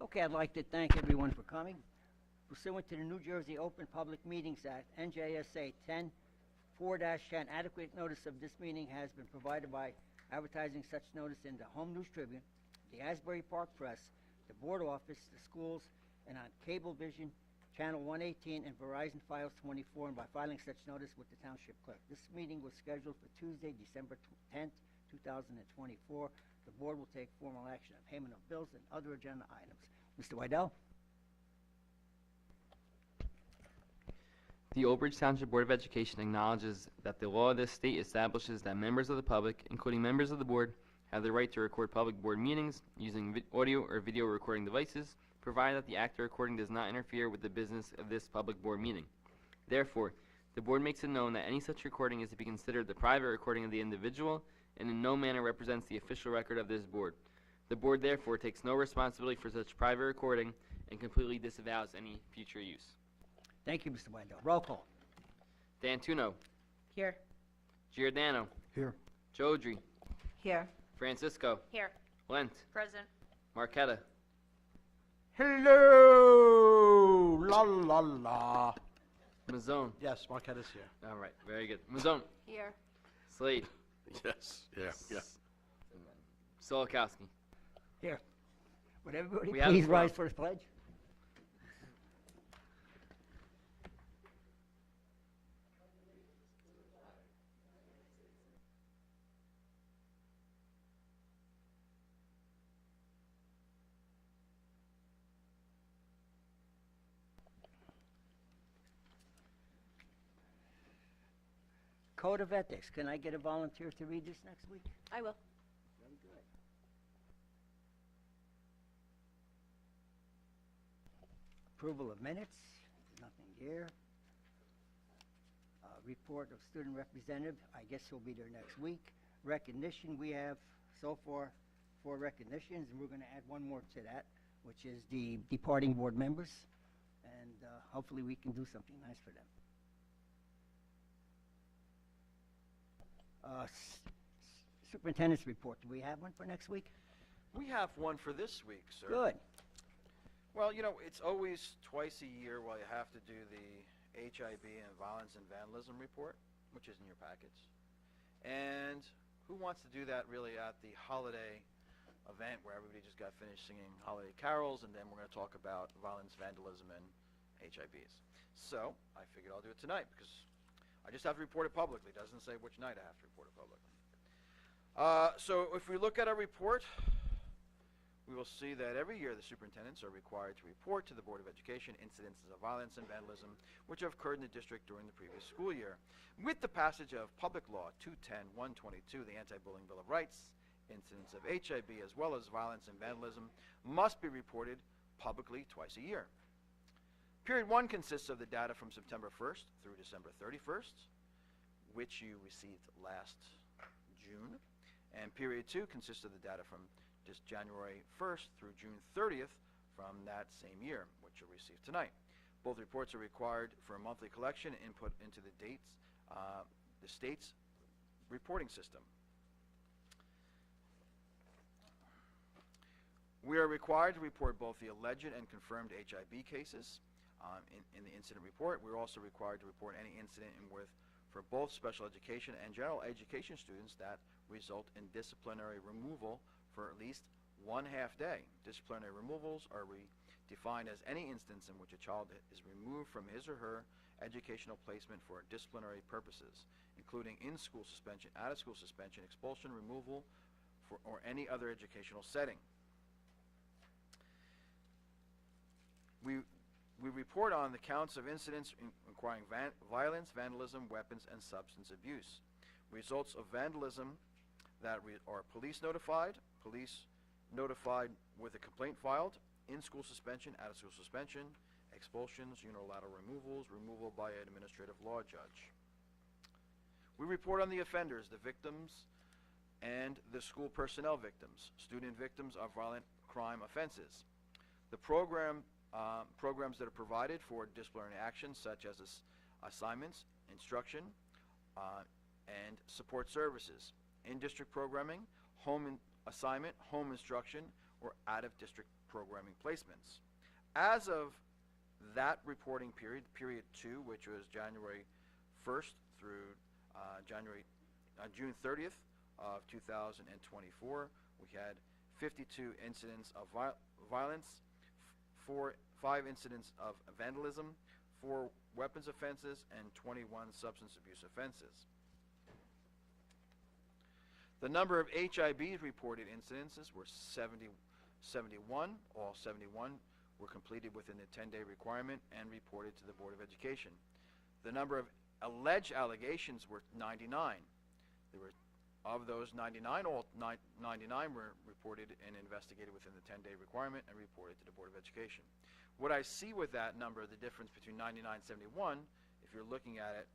Okay, I'd like to thank everyone for coming. Pursuant to the New Jersey Open Public Meetings Act, NJSA 10-4-10, adequate notice of this meeting has been provided by advertising such notice in the Home News Tribune, the Asbury Park Press, the Board Office, the schools, and on Cablevision, Channel 118, and Verizon Files 24, and by filing such notice with the Township Clerk. This meeting was scheduled for Tuesday, December 10th, 2024. The Board will take formal action on payment of bills and other agenda items. Mr. Wydell? The Old Bridge Township Board of Education acknowledges that the law of this state establishes that members of the public, including members of the board, have the right to record public board meetings using audio or video recording devices, provided that the act of recording does not interfere with the business of this public board meeting. Therefore, the board makes it known that any such recording is to be considered the private recording of the individual and in no manner represents the official record of this board. The board therefore takes no responsibility for such private recording and completely disavows any future use. Thank you, Mr. Wydell. Roll call. D'Antuno. Here. Giordano. Here. Jodry. Here. Francisco. Here. Lent. Present. Marquetta. Hello! La la la. Mazzone. Yes, Marquetta's here. All right, very good. Mazzone. Here. Slade. Yes, yeah. Solikowski. Here. Would everybody We have please a rise quorum. for the pledge? Code of Ethics. Can I get a volunteer to read this next week? I will. Very good. Approval of minutes. Nothing here. Report of student representative. I guess he'll be there next week. Recognition. We have so far 4 recognitions, and we're going to add one more to that, which is the departing board members. And hopefully we can do something nice for them. Superintendent's report. Do we have one for next week? We have one for this week, sir. Good. Well, you know, it's always twice a year while you have to do the HIB and Violence and Vandalism report, which is in your packets. And who wants to do that really at the holiday event where everybody just got finished singing holiday carols, and then we're going to talk about violence, vandalism, and HIBs. So I figured I'll do it tonight because I just have to report it publicly. It doesn't say which night I have to report it publicly. So if we look at our report, we will see that every year the superintendents are required to report to the Board of Education incidences of violence and vandalism which have occurred in the district during the previous school year. With the passage of Public Law 210-122, the Anti-Bullying Bill of Rights, incidents of HIB as well as violence and vandalism must be reported publicly twice a year. Period 1 consists of the data from September 1st through December 31st, which you received last June. And period 2 consists of the data from just January 1st through June 30th from that same year, which you'll receive tonight. Both reports are required for a monthly collection and input into the state's reporting system. We are required to report both the alleged and confirmed HIB cases in the incident report. We're also required to report any incident for both special education and general education students that result in disciplinary removal for at least 1 half day. Disciplinary removals are defined as any instance in which a child is removed from his or her educational placement for disciplinary purposes, including in-school suspension, out-of-school suspension, expulsion, removal, or any other educational setting. We report on the counts of incidents requiring violence, vandalism, weapons, and substance abuse. Results of vandalism that are police notified with a complaint filed, in-school suspension, out-of-school suspension, expulsions, unilateral removals, removal by an administrative law judge. We report on the offenders, the victims, and the school personnel victims, student victims of violent crime offenses. The programs that are provided for disciplinary actions such as assignments, instruction, and support services. In-district programming, home assignment, home instruction, or out-of-district programming placements. As of that reporting period, period 2, which was January 1st through June 30th of 2024, we had 52 incidents of violence, 5 incidents of vandalism, 4 weapons offenses, and 21 substance abuse offenses. The number of HIB reported incidences were 71. All 71 were completed within the 10-day requirement and reported to the Board of Education. The number of alleged allegations were 99. Of those 99, all 99 were reported and investigated within the 10-day requirement and reported to the Board of Education. What I see with that number, the difference between 99 and 71, if you're looking at it,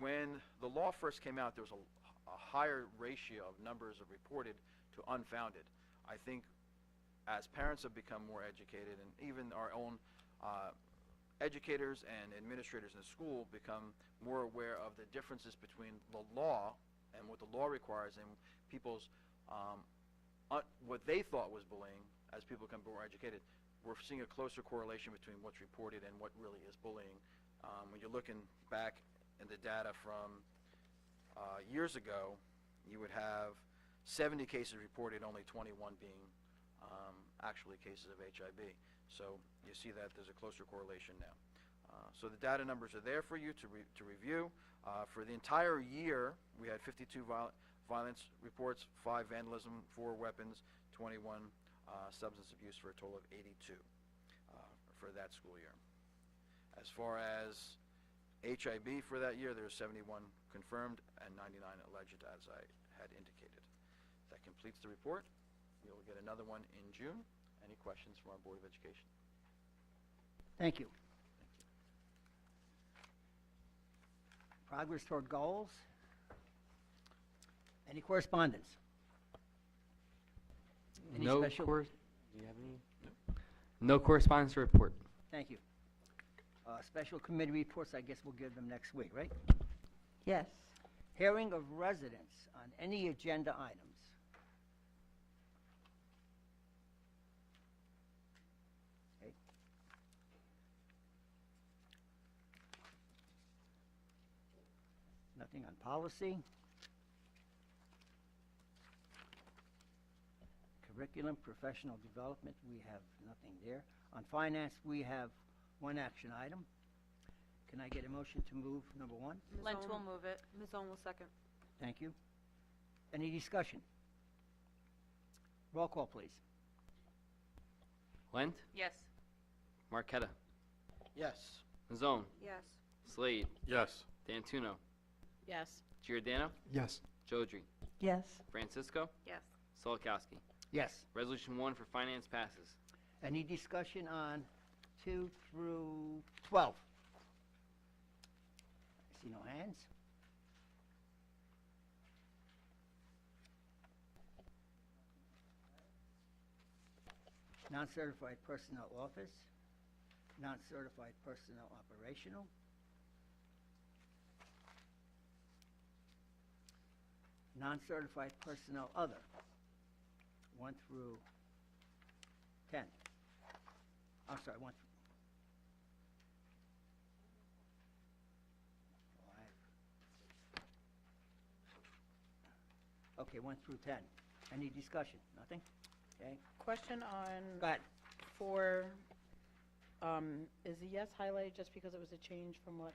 when the law first came out, there was a higher ratio of numbers of reported to unfounded. I think as parents have become more educated, and even our own educators and administrators in the school become more aware of the differences between the law and what the law requires and people's what they thought was bullying. As people become more educated, we're seeing a closer correlation between what's reported and what really is bullying. When you're looking back in the data from years ago, you would have 70 cases reported, only 21 being actually cases of HIB. So you see that there's a closer correlation now. So the data numbers are there for you to review. For the entire year, we had 52 violence reports, 5 vandalism, 4 weapons, 21 substance abuse, for a total of 82 for that school year. As far as HIB for that year, there were 71 confirmed and 99 alleged, as I had indicated. That completes the report. We will get another one in June. Any questions from our Board of Education? Thank you. Progress toward goals. Any correspondence? Any No special- do you have any? No correspondence to report. Thank you. Special committee reports, I guess we'll give them next week, right? Yes. Hearing of residents on any agenda items. Okay. Nothing on policy. Curriculum, professional development, we have nothing there. On finance, we have one action item. Can I get a motion to move number 1? Lent will move it. Ms. Owen will second. Thank you. Any discussion? Roll call, please. Lent, Yes. Marqueta, Yes. Mazone, Yes. Slade, Yes. D'Antuno, Yes. Giordano, Yes. Jodry, Yes. Francisco, Yes. Solakowski. Yes. Resolution 1 for finance passes. Any discussion on 2 through 12? I see no hands. Non-certified personnel office, non-certified personnel operational, non-certified personnel other, 1 through 10. I'm sorry, 1 through. Okay, 1 through 10. Any discussion? Nothing? Okay. Question Go on ahead. 4, is the yes highlighted just because it was a change from what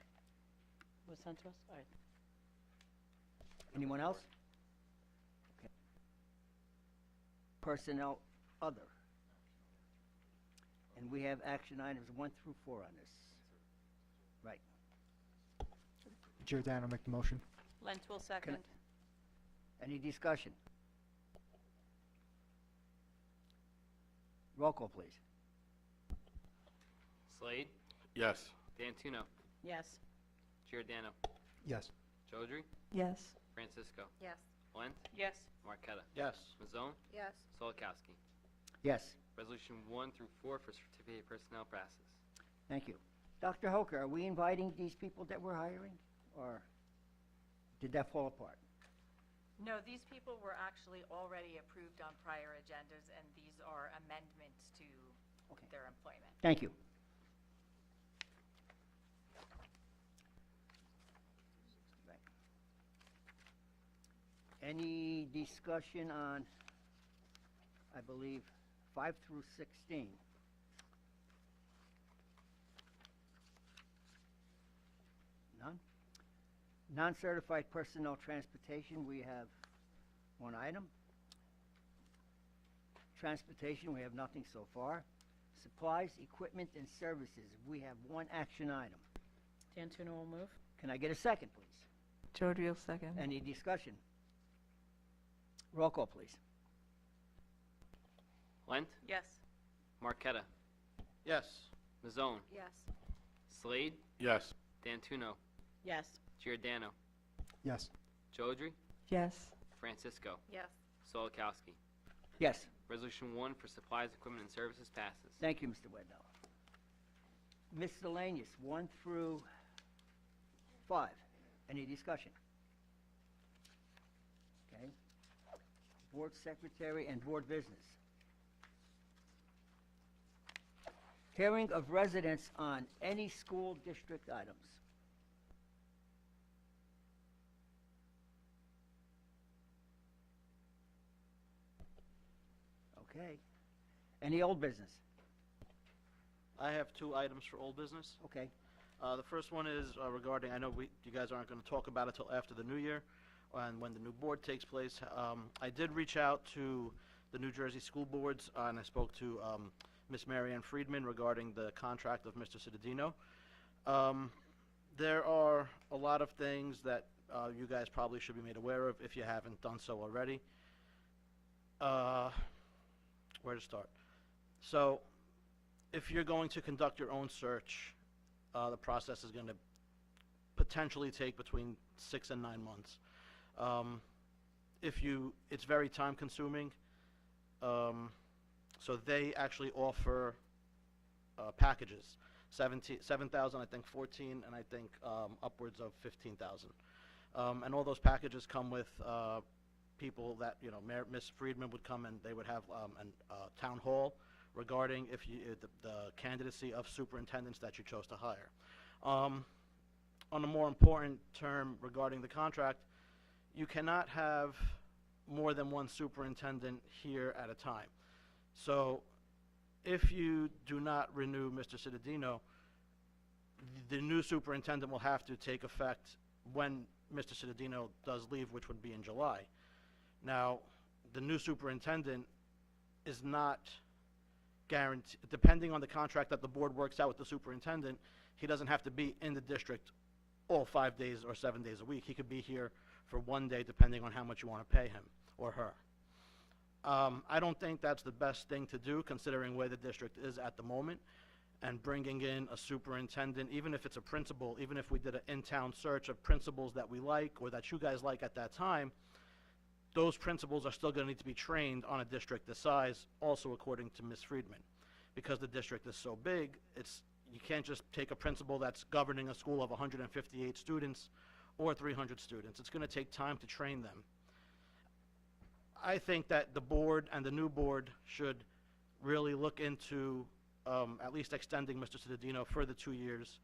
was sent to us? All right. Anyone else? Okay. Personnel other. And we have action items 1 through 4 on this. Right. Giordano make the motion. Lent will second. Any discussion? Roll call, please. Slade, Yes. D'Antuno, Yes. Giordano, Yes. Jodry, Yes. Francisco, Yes. Lent, Yes. Marqueta, Yes. Mazone, Yes. Solakowski. Yes, Resolution 1 through 4 for certificate personnel passes. thank you. Dr. Hoker, are we inviting these people that we're hiring, or did that fall apart? No, these people were actually already approved on prior agendas, and these are amendments to Okay. their employment. Thank you. Any discussion on, I believe, 5 through 16? None? Non-certified personnel transportation, we have one item. Transportation, we have nothing so far. Supplies, equipment, and services, we have one action item. Dan Tuna will move. Can I get a second, please? Jody will second. Any discussion? Roll call, please. Lent, Yes. Marqueta, Yes. Mazzone, Yes. Slade, Yes. Dantuno, Yes. Giordano, Yes. Jodry, Yes. Francisco, Yes. Solikowski. Yes. Resolution 1 for supplies, equipment, and services passes. Thank you, Mr. Wednall. Miscellaneous, 1 through 5. Any discussion? Okay. Board secretary and board business. Hearing of residents on any school district items. Okay. Any old business? I have 2 items for old business. Okay. The first one is regarding, I know you guys aren't going to talk about it till after the new year and when the new board takes place. I did reach out to the New Jersey school boards and I spoke to Miss Marianne Friedman regarding the contract of Mr. Cittadino. There are a lot of things that you guys probably should be made aware of if you haven't done so already. Where to start? So, if you're going to conduct your own search, the process is going to potentially take between 6 and 9 months. It's very time consuming. So they actually offer packages, 7,000, I think 14, and I think upwards of 15,000. And all those packages come with people that, you know, Miss Friedman would come and they would have a town hall regarding the candidacy of superintendents that you chose to hire. On a more important term regarding the contract, you cannot have more than one superintendent here at a time. So if you do not renew Mr. Cittadino, the new superintendent will have to take effect when Mr. Cittadino does leave, which would be in July. Now, the new superintendent is not guaranteed, depending on the contract that the board works out with the superintendent, he doesn't have to be in the district all 5 days or 7 days a week. He could be here for 1 day, depending on how much you want to pay him or her. I don't think that's the best thing to do, considering where the district is at the moment, and bringing in a superintendent, even if it's a principal, even if we did an in-town search of principals that we like or that you guys like at that time, those principals are still going to need to be trained on a district this size, also according to Ms. Friedman. Because the district is so big, you can't just take a principal that's governing a school of 158 students or 300 students. It's going to take time to train them. I think that the board and the new board should really look into at least extending Mr. Cittadino for the 2 years.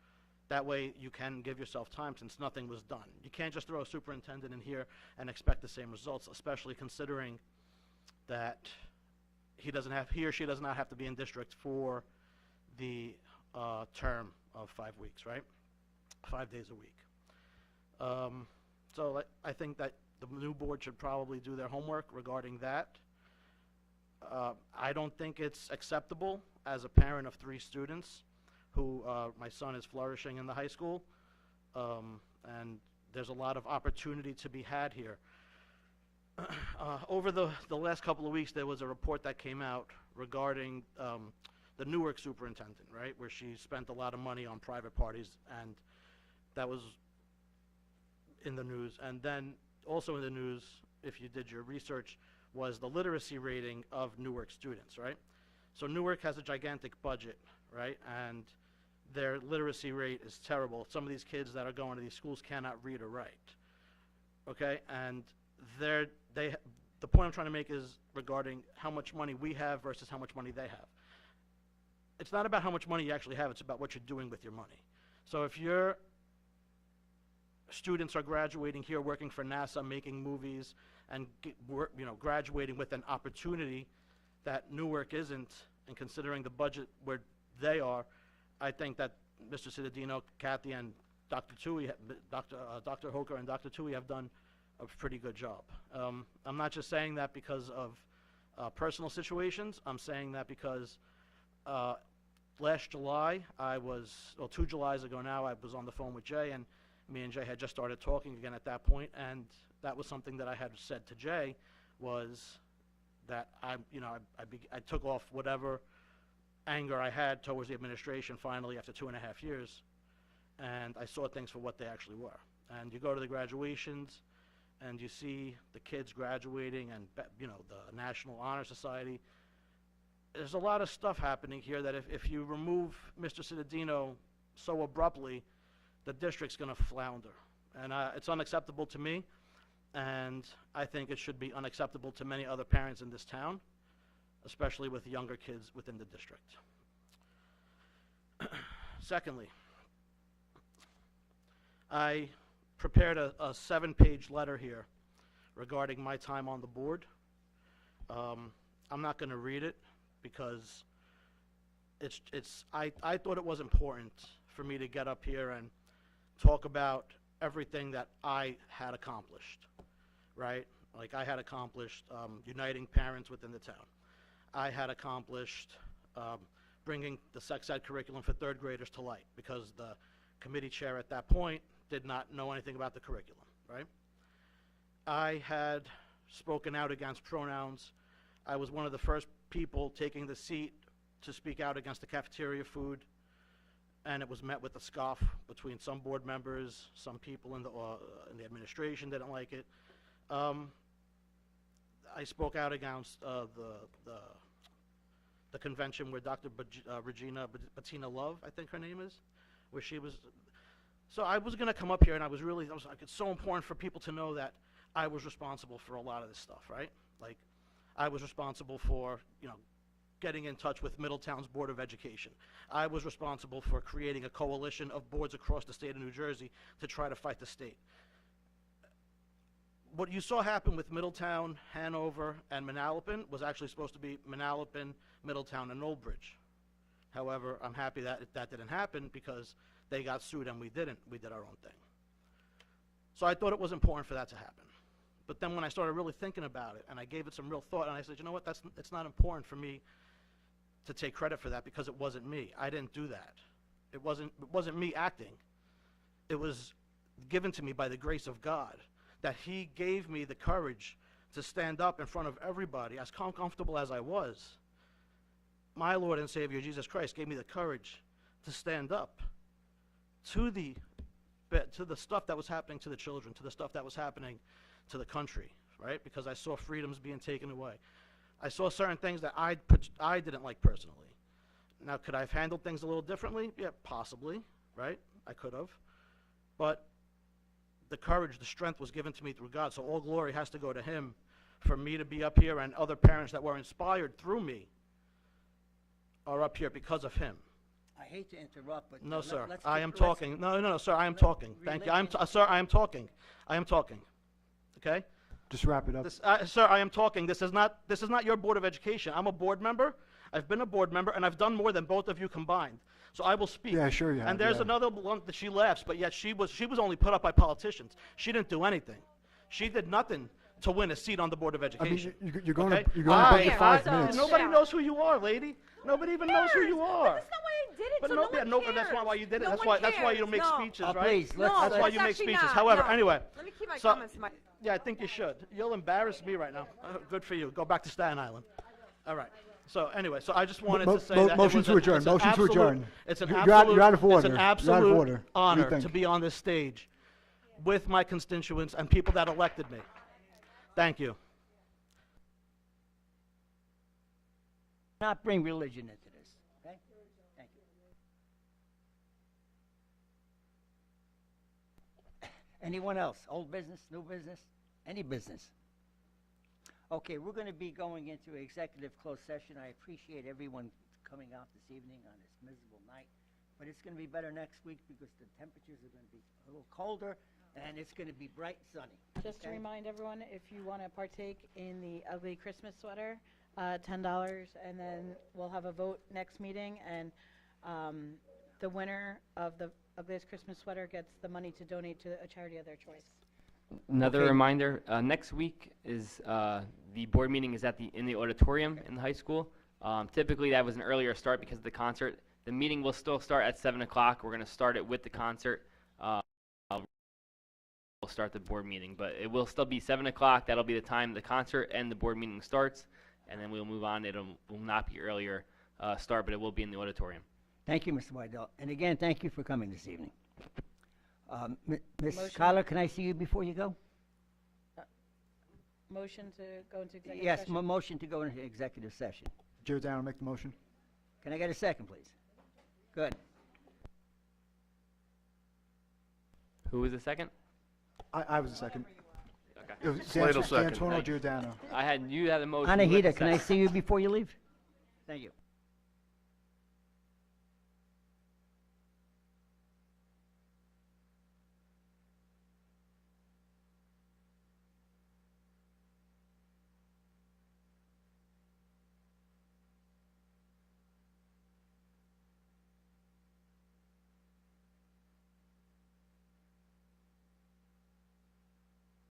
That way you can give yourself time since nothing was done. You can't just throw a superintendent in here and expect the same results, especially considering that he or she does not have to be in district for the term of 5 weeks, right? 5 days a week. So I think that the new board should probably do their homework regarding that. I don't think it's acceptable as a parent of 3 students who my son is flourishing in the high school, and there's a lot of opportunity to be had here. Over the last couple of weeks, there was a report that came out regarding the Newark superintendent, right, where she spent a lot of money on private parties, and that was in the news. And then also in the news, if you did your research, was the literacy rating of Newark students, right? So Newark has a gigantic budget, right, and their literacy rate is terrible. Some of these kids that are going to these schools cannot read or write, okay? And the point I'm trying to make is regarding how much money we have versus how much money they have. it's not about how much money you actually have, it's about what you're doing with your money. So if your students are graduating here, working for NASA, making movies, and graduating with an opportunity that Newark isn't, and considering the budget where they are, I think that Mr. Cittadino, Kathy, and Dr. Tui, Dr. Hoker and Dr. Tui have done a pretty good job. I'm not just saying that because of personal situations. I'm saying that because last July, 2 Julys ago now, I was on the phone with Jay, and me and Jay had just started talking again at that point, and that was something that I had said to Jay, was that I took off whatever anger I had towards the administration finally after 2.5 years, and I saw things for what they actually were. And you go to the graduations, and you see the kids graduating, and the National Honor Society. There's a lot of stuff happening here that if you remove Mr. Cittadino so abruptly, the district's going to flounder. And it's unacceptable to me, and I think it should be unacceptable to many other parents in this town, especially with younger kids within the district. Secondly, I prepared a 7-page letter here regarding my time on the board. I'm not going to read it because I thought it was important for me to get up here and talk about everything that I had accomplished, right? Like I had accomplished uniting parents within the town. I had accomplished bringing the sex ed curriculum for 3rd graders to light because the committee chair at that point did not know anything about the curriculum, right? I had spoken out against pronouns. I was one of the first people taking the seat to speak out against the cafeteria food, and it was met with a scoff between some board members, some people in the administration didn't like it. I spoke out against the convention where Dr. Regina Bettina Love, I think her name is, where she was. So I was going to come up here, and I was like, it's so important for people to know that I was responsible for a lot of this stuff, right? Like, I was responsible for, getting in touch with Middletown's Board of Education. I was responsible for creating a coalition of boards across the state of New Jersey to try to fight the state. What you saw happen with Middletown, Hanover, and Manalapan was actually supposed to be Manalapan, Middletown, and Old Bridge. However, I'm happy that that didn't happen because they got sued and we didn't. We did our own thing. So I thought it was important for that to happen. But then when I started really thinking about it, and I gave it some real thought, and I said, you know what, it's not important for me to take credit for that because it wasn't me. I didn't do that. It wasn't me acting. It was given to me by the grace of God, that He gave me the courage to stand up in front of everybody, as uncomfortable as I was. My Lord and Savior, Jesus Christ, gave me the courage to stand up to the stuff that was happening to the children, to the stuff that was happening to the country, right? Because I saw freedoms being taken away. I saw certain things that I didn't like personally. Now, could I have handled things a little differently? Yeah, possibly, right? I could have. But the courage, the strength was given to me through God, so all glory has to go to Him for me to be up here, and other parents that were inspired through me are up here because of Him. I hate to interrupt, but... No, sir. let's I keep- am let's- talking. No, sir, I am talking. Thank you. Sir, I am talking. I am talking. Okay? Just wrap it up. Sir, I am talking. This is not your Board of Education. I'm a board member. I've been a board member, and I've done more than both of you combined. So I will speak. Yeah, sure you have, And there's yeah. another one that she laughs, but yet she was only put up by politicians. She didn't do anything. She did nothing to win a seat on the Board of I mean, Education. you're going Okay? to book your 5 minutes. Nobody knows who you are, lady. Nobody even knows who you are. That's not why I did it, But so no, no yeah, one no, cares. that's why you did it. No That's one why you cares. don't make No. speeches, Oh, right? please, let's... No, That's why that's you make actually speeches. not. However, No. anyway. Let me keep my So- comments to my... Yeah, I think you should. You'll embarrass me right now. Good for you. Go back to Staten Island. All right. So anyway, so I just wanted to say that it Motion was to a- adjourn. it's an Motion to absolute- adjourn. It's an You're absolute, out of order. It's an You're out of absolute order. What do you honor to think? be on this stage with my constituents and people that elected me. Thank you. Not bring religion into this, okay? Thank you. Anyone else? Old business, new business, any business? Okay, we're going to be going into executive closed session. I appreciate everyone coming out this evening on this miserable night. But it's gonna be better next week because the temperatures are gonna be a little colder, and it's gonna be bright and sunny. Just to Okay. remind everyone, if you want to partake in the ugly Christmas sweater, $10, and then we'll have a vote next meeting, and the winner of the ugliest Christmas sweater gets the money to donate to a charity of their choice. Another Okay. reminder, next week is, the board meeting is in the auditorium in the high school. Typically, that was an earlier start because of the concert. The meeting will still start at 7 o'clock. We're gonna start it with the concert. We'll start the board meeting, but it will still be 7 o'clock. That'll be the time the concert and the board meeting starts, and then we'll move on. Will not be earlier, start, but it will be in the auditorium. Thank you, Mr. Wydell. And again, thank you for coming this evening. Ms. Motion. Schuyler, can I see you before you go? Motion to go into executive Yes, session? motion to go into executive session. Giordano, make the motion. Can I get a second, please? Good. Who was the second? I was the second. Okay. It was Slater second. Antonio Giordano. You had a motion. Who had the Anahita, can I second? see you before you leave? Thank you.